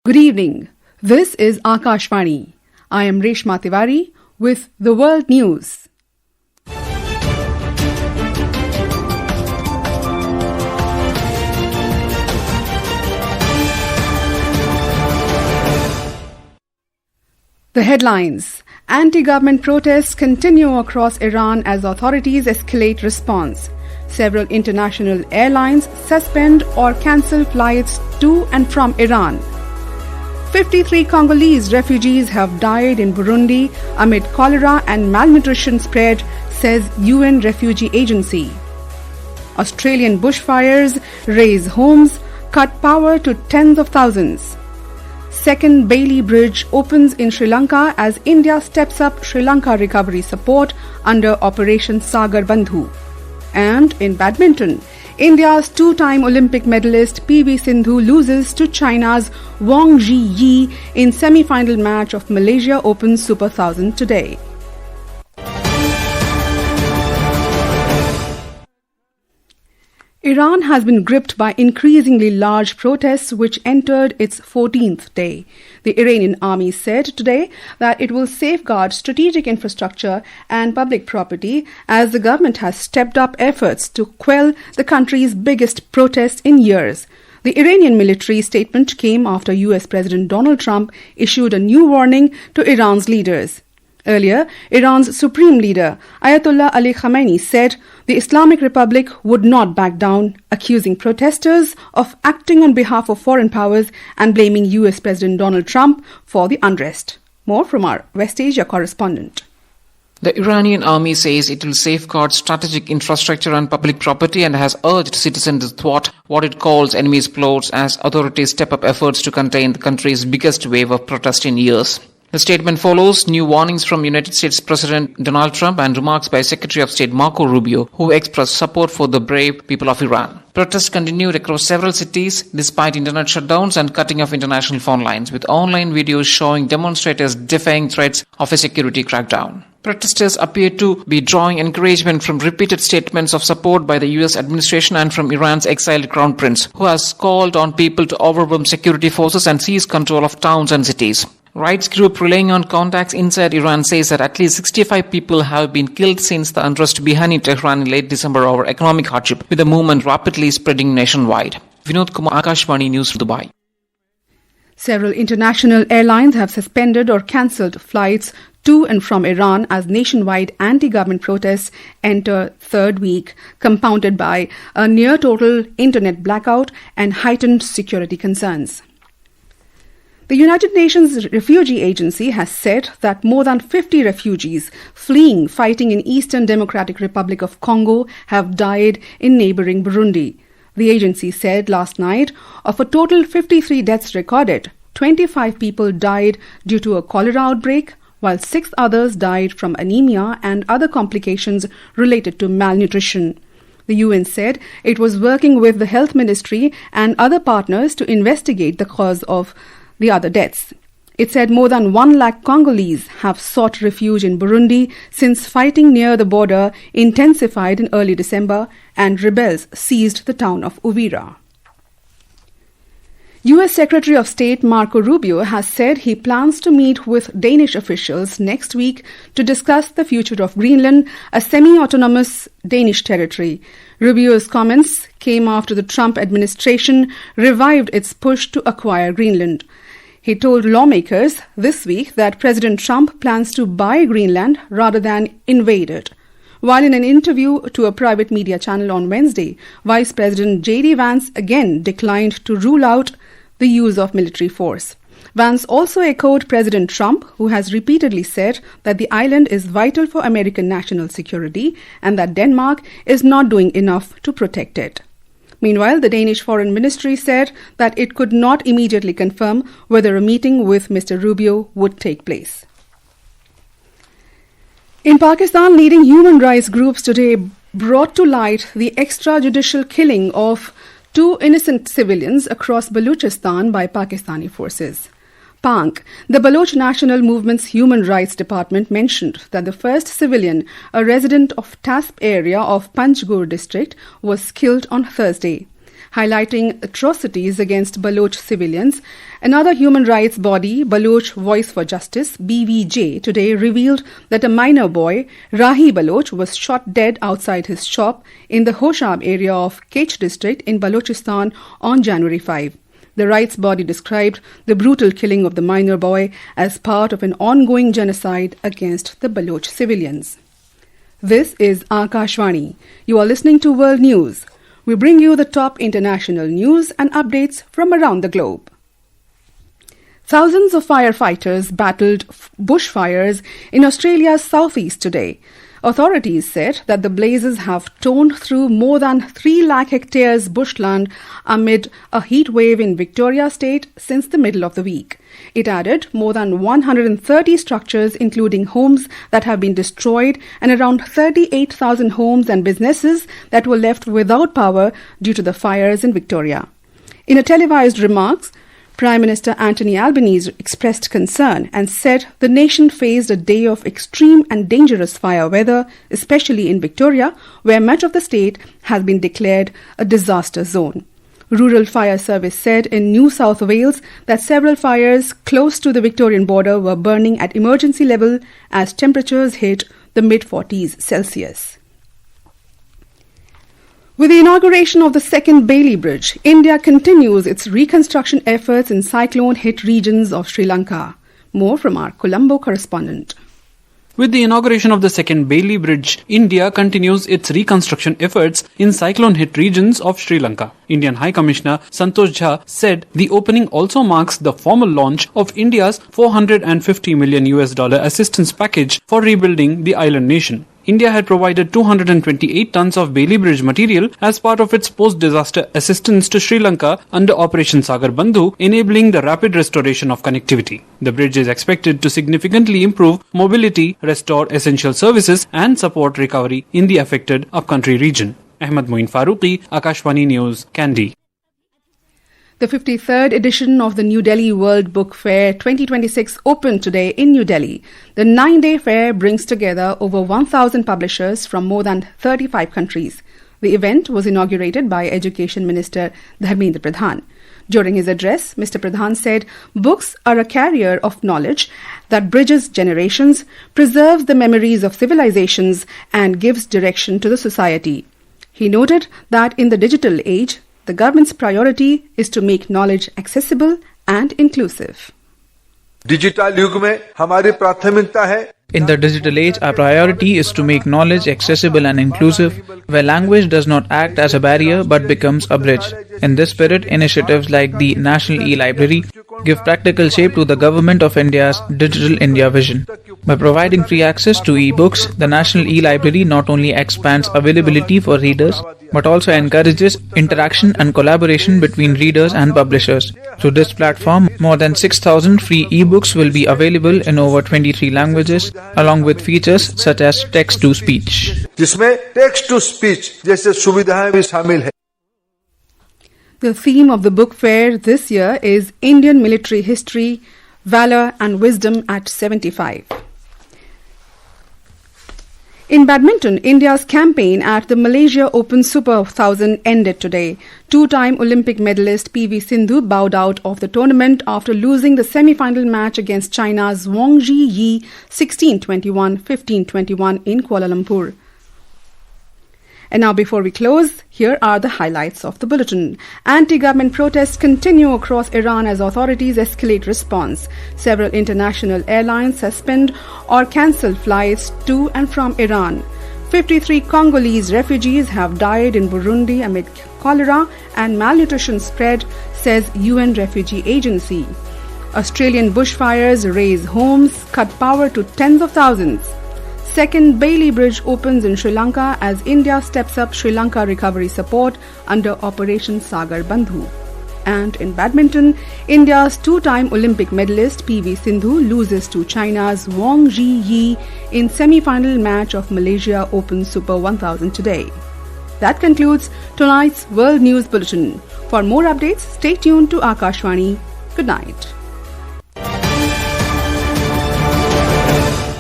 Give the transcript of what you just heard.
Good evening. This is Akashvani. I am Reshma Tiwari with the World News. The headlines. Anti-government protests continue across Iran as authorities escalate response. Several international airlines suspend or cancel flights to and from Iran. 53 Congolese refugees have died in Burundi amid cholera and malnutrition spread, says UN Refugee Agency. Australian bushfires raze homes, cut power to tens of thousands. Second Bailey Bridge opens in Sri Lanka as India steps up Sri Lanka recovery support under Operation Sagar Bandhu. And in badminton, India's two-time Olympic medalist PV Sindhu loses to China's Wang Zhiyi in semi-final match of Malaysia Open Super 1000 today. Iran has been gripped by increasingly large protests which entered its 14th day. The Iranian army said today that it will safeguard strategic infrastructure and public property as the government has stepped up efforts to quell the country's biggest protest in years. The Iranian military statement came after US President Donald Trump issued a new warning to Iran's leaders. Earlier, Iran's supreme leader, Ayatollah Ali Khamenei, said the Islamic Republic would not back down, accusing protesters of acting on behalf of foreign powers and blaming US President Donald Trump for the unrest. More from our West Asia correspondent. The Iranian army says it will safeguard strategic infrastructure and public property and has urged citizens to thwart what it calls enemy's plots as authorities step up efforts to contain the country's biggest wave of protest in years. The statement follows new warnings from United States President Donald Trump and remarks by Secretary of State Marco Rubio, who expressed support for the brave people of Iran. Protests continued across several cities despite internet shutdowns and cutting of international phone lines, with online videos showing demonstrators defying threats of a security crackdown. Protesters appear to be drawing encouragement from repeated statements of support by the US administration and from Iran's exiled crown prince, who has called on people to overwhelm security forces and seize control of towns and cities. Rights group relying on contacts inside Iran says that at least 65 people have been killed since the unrest began in Tehran in late December over economic hardship, with the movement rapidly spreading nationwide. Vinod Kumar, Akashvani News, Dubai. Several international airlines have suspended or cancelled flights to and from Iran as nationwide anti-government protests enter third week, compounded by a near-total internet blackout and heightened security concerns. The United Nations Refugee Agency has said that more than 50 refugees fleeing fighting in Eastern Democratic Republic of Congo have died in neighbouring Burundi. The agency said last night of a total 53 deaths recorded, 25 people died due to a cholera outbreak, while 6 others died from anemia and other complications related to malnutrition. The UN said it was working with the Health Ministry and other partners to investigate the cause of the other deaths. It said more than 1 lakh Congolese have sought refuge in Burundi since fighting near the border intensified in early December and rebels seized the town of Uvira. US Secretary of State Marco Rubio has said he plans to meet with Danish officials next week to discuss the future of Greenland, a semi-autonomous Danish territory. Rubio's comments came after the Trump administration revived its push to acquire Greenland. He told lawmakers this week that President Trump plans to buy Greenland rather than invade it. While in an interview to a private media channel on Wednesday, Vice President J.D. Vance again declined to rule out the use of military force. Vance also echoed President Trump, who has repeatedly said that the island is vital for American national security and that Denmark is not doing enough to protect it. Meanwhile, the Danish Foreign Ministry said that it could not immediately confirm whether a meeting with Mr. Rubio would take place. In Pakistan, leading human rights groups today brought to light the extrajudicial killing of 2 innocent civilians across Balochistan by Pakistani forces. PANK, the Baloch National Movement's Human Rights Department, mentioned that the first civilian, a resident of Tasp area of Panjgur district, was killed on Thursday. highlighting atrocities against Baloch civilians. Another human rights body, Baloch Voice for Justice, BVJ, today revealed that a minor boy, Rahi Baloch, was shot dead outside his shop in the Hoshab area of Kech district in Balochistan on January 5. The rights body described the brutal killing of the minor boy as part of an ongoing genocide against the Baloch civilians. This is Akashvani. You are listening to World News. We bring you the top international news and updates from around the globe. Thousands of firefighters battled bushfires in Australia's southeast today. Authorities said that the blazes have torn through more than 3 lakh hectares bushland amid a heat wave in Victoria State since the middle of the week. It added more than 130 structures, including homes that have been destroyed, and around 38,000 homes and businesses that were left without power due to the fires in Victoria. In a televised remarks, Prime Minister Anthony Albanese expressed concern and said the nation faced a day of extreme and dangerous fire weather, especially in Victoria, where much of the state has been declared a disaster zone. Rural Fire Service said in New South Wales that several fires close to the Victorian border were burning at emergency level as temperatures hit the mid-40s Celsius. With the inauguration of the second Bailey Bridge, India continues its reconstruction efforts in cyclone-hit regions of Sri Lanka. More from our Colombo correspondent. With the inauguration of the second Bailey Bridge, India continues its reconstruction efforts in cyclone-hit regions of Sri Lanka. Indian High Commissioner Santosh Jha said the opening also marks the formal launch of India's $450 million assistance package for rebuilding the island nation. India had provided 228 tons of Bailey Bridge material as part of its post-disaster assistance to Sri Lanka under Operation Sagar Bandhu, enabling the rapid restoration of connectivity. The bridge is expected to significantly improve mobility, restore essential services and support recovery in the affected upcountry region. Ahmed Moin Farooqi, Akashvani News, Kandy. The 53rd edition of the New Delhi World Book Fair 2026 opened today in New Delhi. The 9-day fair brings together over 1,000 publishers from more than 35 countries. The event was inaugurated by Education Minister Dharmendra Pradhan. During his address, Mr. Pradhan said, books are a carrier of knowledge that bridges generations, preserves the memories of civilizations, and gives direction to the society. He noted that in the digital age, the government's priority is to make knowledge accessible and inclusive. Digital युग में हमारी प्राथमिकता है In the digital age, our priority is to make knowledge accessible and inclusive, where language does not act as a barrier but becomes a bridge. In this spirit, initiatives like the National E-Library give practical shape to the Government of India's Digital India vision. By providing free access to e-books, the National E-Library not only expands availability for readers, but also encourages interaction and collaboration between readers and publishers. Through this platform, more than 6,000 free e-books will be available in over 23 languages, along with features such as text-to-speech. जिसमें text-to-speech जैसे सुविधाएं भी शामिल है. The theme of the book fair this year is Indian Military History, Valor and Wisdom at 75. In badminton, India's campaign at the Malaysia Open Super 1000 ended today. Two-time Olympic medalist PV Sindhu bowed out of the tournament after losing the semi-final match against China's Wang Zhiyi 16-21, 15-21 in Kuala Lumpur. And now, before we close, here are the highlights of the bulletin. Anti-government protests continue across Iran as authorities escalate response. Several international airlines suspend or cancel flights to and from Iran. 53 Congolese refugees have died in Burundi amid cholera and malnutrition spread, says UN Refugee Agency. Australian bushfires raze homes, cut power to tens of thousands. Second Bailey Bridge opens in Sri Lanka as India steps up Sri Lanka recovery support under Operation Sagar Bandhu. And in badminton, India's two-time Olympic medalist PV Sindhu loses to China's Wang Zhiyi in semi-final match of Malaysia Open Super 1000 today. That concludes tonight's World News Bulletin. For more updates, stay tuned to Akashvani. Good night.